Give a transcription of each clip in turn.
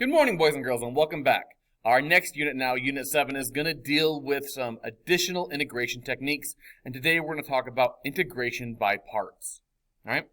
Good morning, boys and girls, and welcome back. Our next unit now, Unit 7, is going to deal with some additional integration techniques, and today we're going to talk about integration by parts. All right?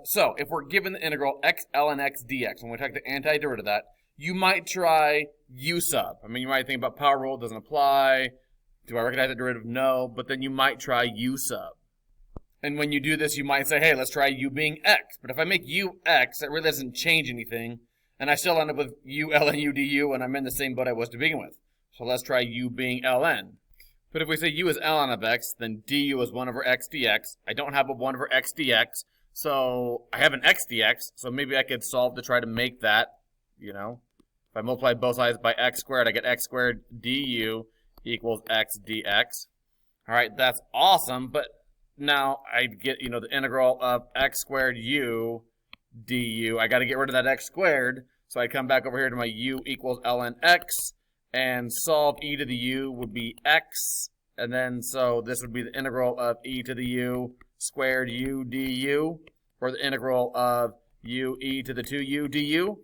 So, if we're given the integral x ln x dx, and we take the antiderivative of that, you might try u sub. I mean, you might think about power rule, doesn't apply. Do I recognize the derivative? No, but then you might try u sub. And when you do this, you might say, hey, let's try u being x. But if I make u x, that really doesn't change anything. And I still end up with u ln u du, and I'm in the same boat I was to begin with. So let's try u being ln. But if we say u is ln of x, then du is 1 over x dx. I don't have a 1 over x dx, so I have an x dx, so maybe I could solve to try to make that, if I multiply both sides by x squared, I get x squared du equals x dx. All right, that's awesome, but now I get, the integral of x squared u du. I got to get rid of that x squared, so I come back over here to my u equals ln x, and solve e to the u would be x, and then so this would be the integral of e to the u squared u du, or the integral of u e to the 2u du,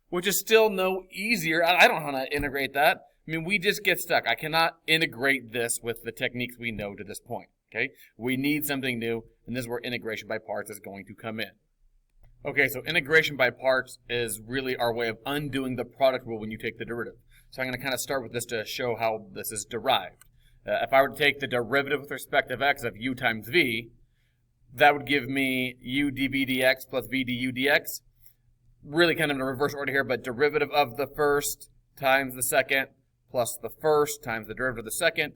which is still no easier. I don't know how to integrate that. I mean, we just get stuck. I cannot integrate this with the techniques we know to this point. Okay, we need something new, and this is where integration by parts is going to come in. Okay, so integration by parts is really our way of undoing the product rule when you take the derivative. So I'm going to kind of start with this to show how this is derived. If I were to take the derivative with respect of x of u times v, that would give me u dv dx plus v du dx. Really kind of in a reverse order here, but derivative of the first times the second plus the first times the derivative of the second.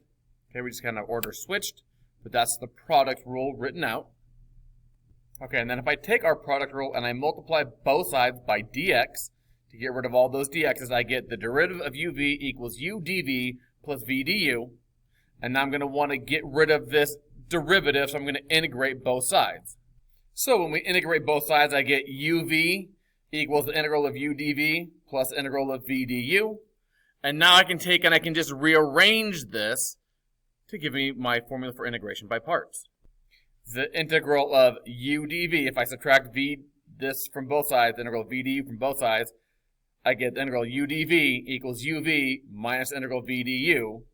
Okay, we just kind of order switched, but that's the product rule written out. Okay, and then if I take our product rule and I multiply both sides by dx, to get rid of all those dx's, I get the derivative of uv equals u dv plus v du. And now I'm going to want to get rid of this derivative, so I'm going to integrate both sides. So when we integrate both sides, I get uv equals the integral of u dv plus integral of v du. And now I can take and I can just rearrange this to give me my formula for integration by parts. The integral of u dv, if I subtract this from both sides, the integral of v du from both sides, I get the integral u dv equals uv minus integral v du,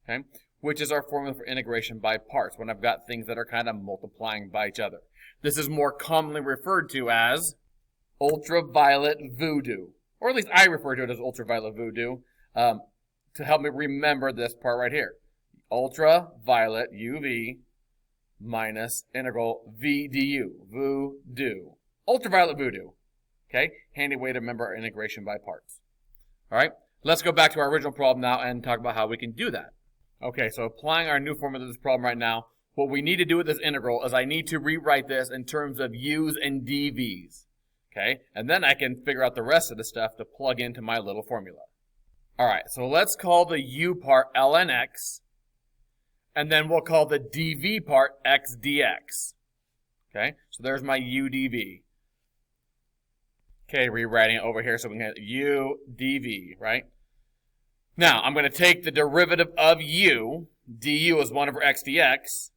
okay, which is our formula for integration by parts when I've got things that are kind of multiplying by each other. This is more commonly referred to as ultraviolet voodoo, or at least I refer to it as ultraviolet voodoo, to help me remember this part right here. Ultraviolet uv minus integral v du, voodoo. Ultraviolet voodoo. Okay, handy way to remember our integration by parts. All right, let's go back to our original problem now and talk about how we can do that. Okay, so applying our new formula to this problem right now, what we need to do with this integral is I need to rewrite this in terms of u's and dv's. Okay, and then I can figure out the rest of the stuff to plug into my little formula. All right, so let's call the u part ln x, and then we'll call the dv part x dx. Okay, so there's my u dv. Okay, rewriting it over here so we can get u dv, right? Now, I'm going to take the derivative of u, du is 1 over x dx,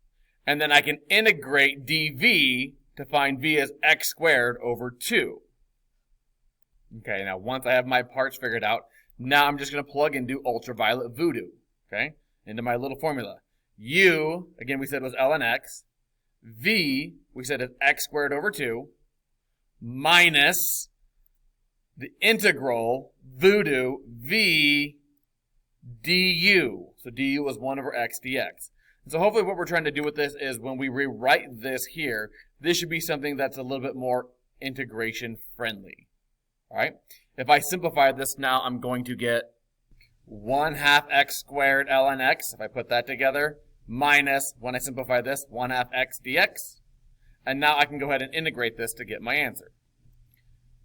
and then I can integrate dv to find v as x squared over 2. Okay, now once I have my parts figured out, now I'm just going to plug and do ultraviolet voodoo, okay, into my little formula. U, again, we said was ln x. V, we said is x squared over 2, minus the integral voodoo v du. So du is 1 over x dx. And so hopefully what we're trying to do with this is when we rewrite this here, this should be something that's a little bit more integration friendly. All right? If I simplify this now, I'm going to get 1/2 x squared ln x, if I put that together, minus, when I simplify this, 1/2 x dx. And now I can go ahead and integrate this to get my answer.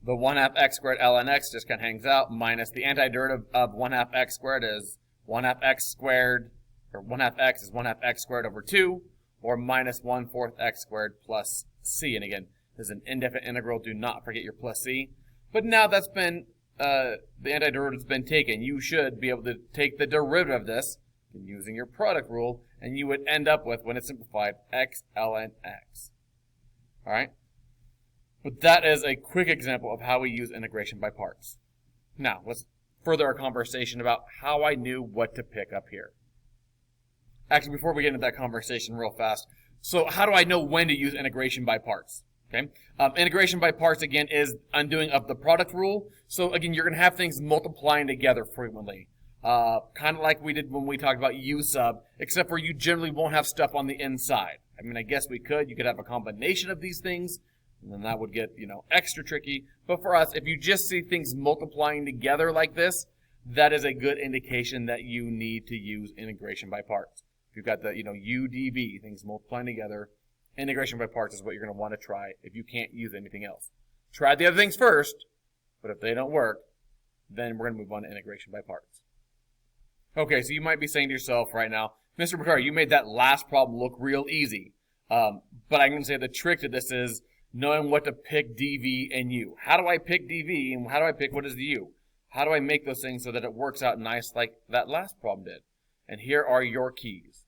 The 1/2 x squared ln x just kind of hangs out, minus the antiderivative of 1/2 x squared is 1/2 x squared, or 1/2 x is 1/2 x squared over 2, or minus 1/4 x squared plus c. And again, this is an indefinite integral. Do not forget your plus c. But now that's been, the antiderivative's been taken. You should be able to take the derivative of this using your product rule, and you would end up with, when it's simplified, x ln x. All right? But that is a quick example of how we use integration by parts. Now, let's further our conversation about how I knew what to pick up here. Actually, before we get into that conversation real fast, so how do I know when to use integration by parts? Okay, integration by parts, again, is undoing of the product rule. So again, you're going to have things multiplying together frequently. Kind of like we did when we talked about U sub, except for you generally won't have stuff on the inside. I mean, I guess we could. You could have a combination of these things, and then that would get, extra tricky. But for us, if you just see things multiplying together like this, that is a good indication that you need to use integration by parts. If you've got the, UDV, things multiplying together, integration by parts is what you're going to want to try if you can't use anything else. Try the other things first, but if they don't work, then we're going to move on to integration by parts. Okay, so you might be saying to yourself right now, Mr. Bakari, you made that last problem look real easy. But I'm going to say the trick to this is knowing what to pick DV and U. How do I pick DV and how do I pick what is the U? How do I make those things so that it works out nice like that last problem did? And here are your keys.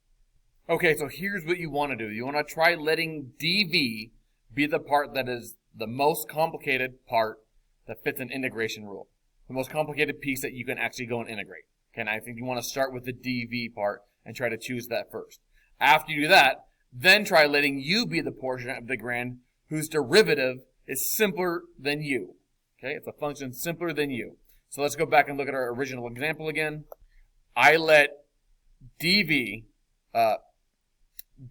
Okay, so here's what you want to do. You want to try letting DV be the part that is the most complicated part that fits an integration rule. The most complicated piece that you can actually go and integrate. Okay, and I think you want to start with the DV part and try to choose that first. After you do that, then try letting U be the portion of the grand whose derivative is simpler than U. Okay, it's a function simpler than U. So let's go back and look at our original example again. I let DV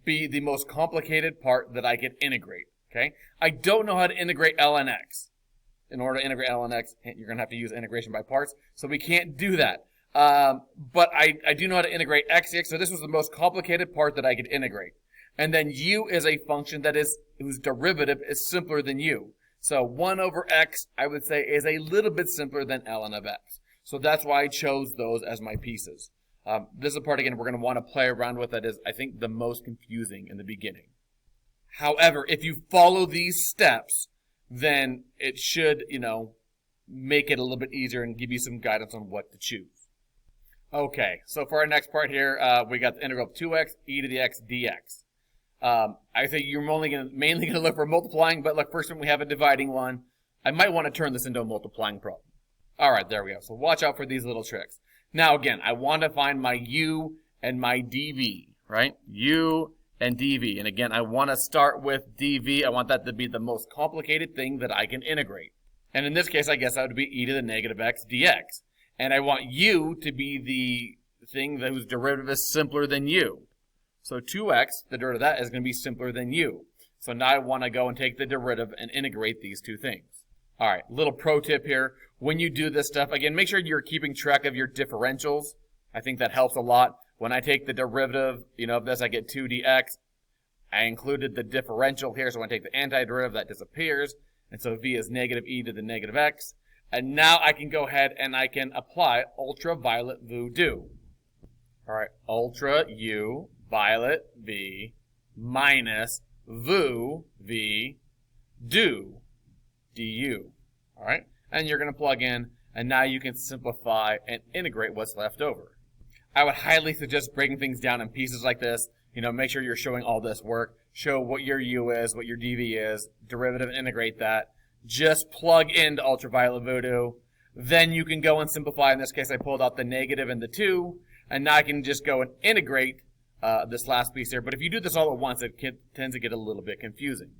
be the most complicated part that I can integrate. Okay, I don't know how to integrate ln x. In order to integrate ln x, you're going to have to use integration by parts, so we can't do that. But I do know how to integrate x dx, so this was the most complicated part that I could integrate. And then u is a function that is whose derivative is simpler than u. So 1 over x, I would say, is a little bit simpler than ln of x. So that's why I chose those as my pieces. This is a part, again, we're going to want to play around with that is, I think, the most confusing in the beginning. However, if you follow these steps, then it should, make it a little bit easier and give you some guidance on what to choose. Okay, so for our next part here, we got the integral of 2x e to the x dx. I think you're mainly going to look for multiplying, but look, first when we have a dividing one, I might want to turn this into a multiplying problem. All right, there we go. So watch out for these little tricks. Now, again, I want to find my u and my dv, right? U and dv. And again, I want to start with dv. I want that to be the most complicated thing that I can integrate. And in this case, I guess that would be e to the negative x dx. And I want u to be the thing whose derivative is simpler than u. So 2x, the derivative of that, is going to be simpler than u. So now I want to go and take the derivative and integrate these two things. All right, little pro tip here. When you do this stuff, again, make sure you're keeping track of your differentials. I think that helps a lot. When I take the derivative, of this, I get 2 dx. I included the differential here, so when I take the antiderivative, that disappears. And so v is negative e to the negative x. And now I can go ahead and I can apply ultraviolet voodoo. All right, ultra u, violet v, minus vu v, do, du. All right, and you're going to plug in, and now you can simplify and integrate what's left over. I would highly suggest breaking things down in pieces like this. Make sure you're showing all this work. Show what your u is, what your dv is, derivative, integrate that. Just plug into ultraviolet voodoo. Then you can go and simplify. In this case, I pulled out the negative and the 2, and now I can just go and integrate this last piece here. But if you do this all at once, it tends to get a little bit confusing.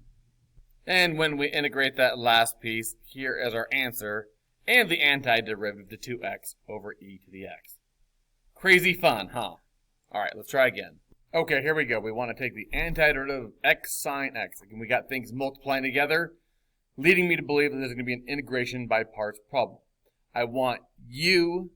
And when we integrate that last piece, here is our answer and the antiderivative to 2x over e to the x. Crazy fun, huh? All right, let's try again. Okay, here we go. We want to take the antiderivative of x sine x. Again, we got things multiplying together, leading me to believe that there's going to be an integration by parts problem. I want u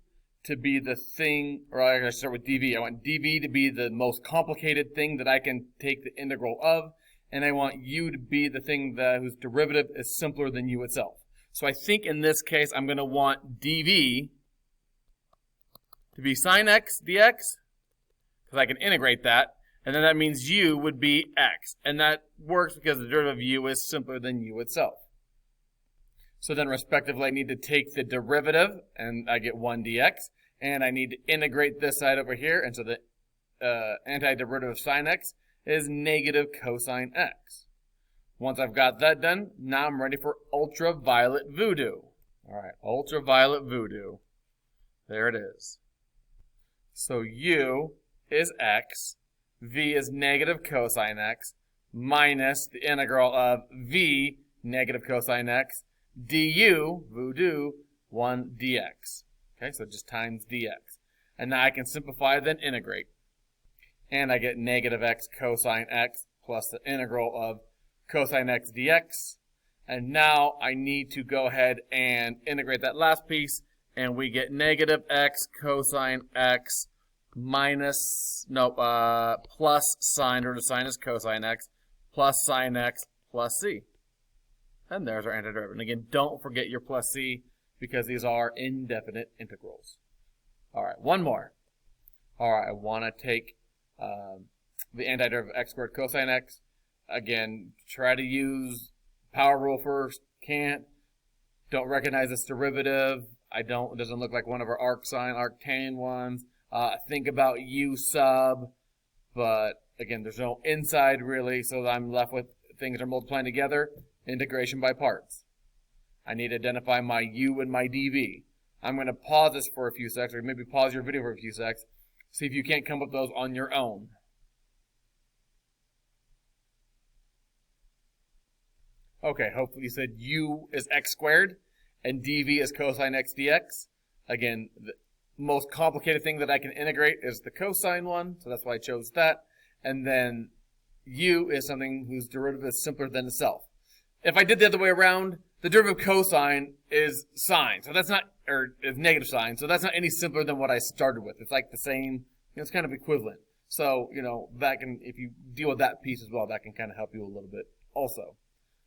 to be the thing, or I'm going to start with dv. I want dv to be the most complicated thing that I can take the integral of, and I want u to be the thing whose derivative is simpler than u itself. So I think in this case, I'm going to want dv to be sine x dx, because I can integrate that, and then that means u would be x. And that works because the derivative of u is simpler than u itself. So then respectively, I need to take the derivative, and I get 1 dx, and I need to integrate this side over here, and so the antiderivative of sine x is negative cosine x. Once I've got that done, now I'm ready for ultraviolet voodoo. All right, ultraviolet voodoo. There it is. So u is x, v is negative cosine x, minus the integral of v, negative cosine x, du, voodoo, 1 dx. Okay, so just times dx. And now I can simplify, then integrate. And I get negative x cosine x plus the integral of cosine x dx. And now I need to go ahead and integrate that last piece, and we get negative x cosine x minus, plus sine, or the sine is cosine x, plus sine x plus c. And there's our antiderivative. And again, don't forget your plus c, because these are indefinite integrals. All right, one more. All right, I want to take the antiderivative of x squared cosine x. Again, try to use power rule first. Can't. Don't recognize this derivative. It doesn't look like one of our arctan ones. Think about u sub, but again, there's no inside really, so I'm left with things that are multiplying together. Integration by parts. I need to identify my u and my dv. I'm going to pause this for a few seconds, or maybe pause your video for a few seconds. See if you can't come up with those on your own. Okay, hopefully you said u is x squared and dv is cosine x dx. Again, the most complicated thing that I can integrate is the cosine one, so that's why I chose that. And then u is something whose derivative is simpler than itself. If I did the other way around, the derivative of cosine is sine, so that's not, or is negative sine, so that's not any simpler than what I started with. It's like the same, it's kind of equivalent. So, that can, if you deal with that piece as well, that can kind of help you a little bit also.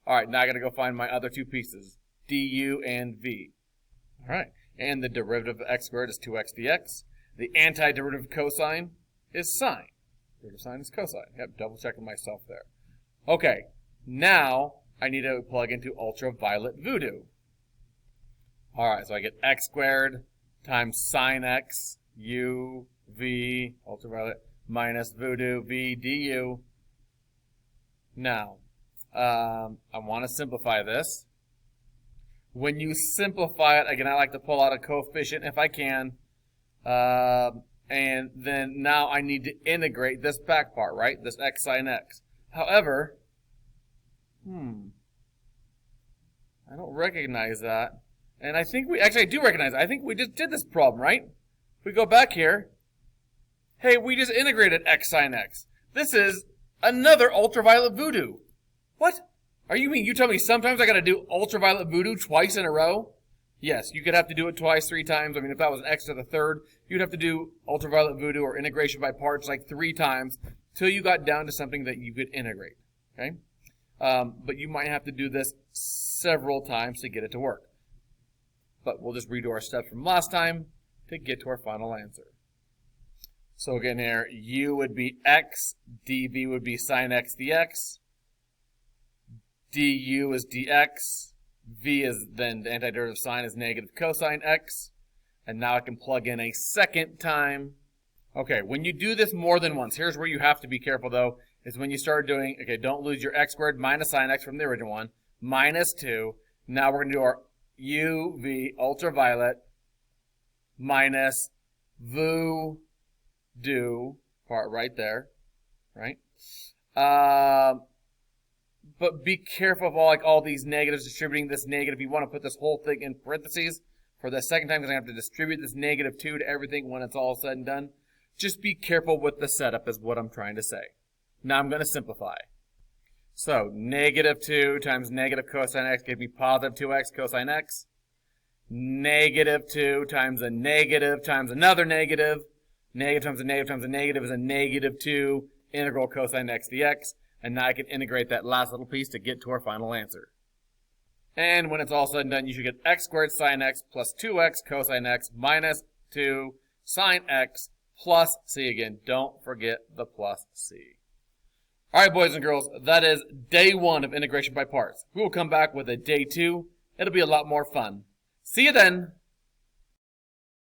All right, now I got to go find my other two pieces, du and v. All right, and the derivative of x squared is 2x dx. The antiderivative of cosine is sine. Derivative of sine is cosine. Yep, double checking myself there. Okay, now I need to plug into ultraviolet voodoo. All right, so I get x squared times sine x, u, v, ultraviolet, minus voodoo, v, du. Now, I want to simplify this. When you simplify it, again, I like to pull out a coefficient if I can. And then now I need to integrate this back part, right? This x sine x. However, I don't recognize that. And I think I do recognize it. I think we just did this problem, right? If we go back here, hey, we just integrated x sine x. This is another ultraviolet voodoo. What? You tell me sometimes I got to do ultraviolet voodoo twice in a row? Yes, you could have to do it twice, 3 times. I mean, if that was an x to the third, you'd have to do ultraviolet voodoo or integration by parts like 3 times till you got down to something that you could integrate, okay? But you might have to do this several times to get it to work. But we'll just redo our steps from last time to get to our final answer. So again here, u would be x, dv would be sine x dx, du is dx, v is then the antiderivative of sine is negative cosine x, and now I can plug in a second time. Okay, when you do this more than once, here's where you have to be careful though, is when you start doing, okay, don't lose your x squared minus sine x from the original one, minus 2. Now we're going to do our uv ultraviolet minus voodoo part right there, right? But be careful of all these negatives, distributing this negative. You want to put this whole thing in parentheses for the second time because I have to distribute this negative 2 to everything when it's all said and done. Just be careful with the setup is what I'm trying to say. Now I'm going to simplify. So negative 2 times negative cosine x gives me positive 2x cosine x. Negative 2 times a negative times another negative. Negative times a negative times a negative is a negative 2 integral cosine x dx. And now I can integrate that last little piece to get to our final answer. And when it's all said and done, you should get x squared sine x plus 2x cosine x minus 2 sine x plus c again. Don't forget the plus c. All right, boys and girls, that is day 1 of integration by parts. We will come back with a day 2. It'll be a lot more fun. See you then.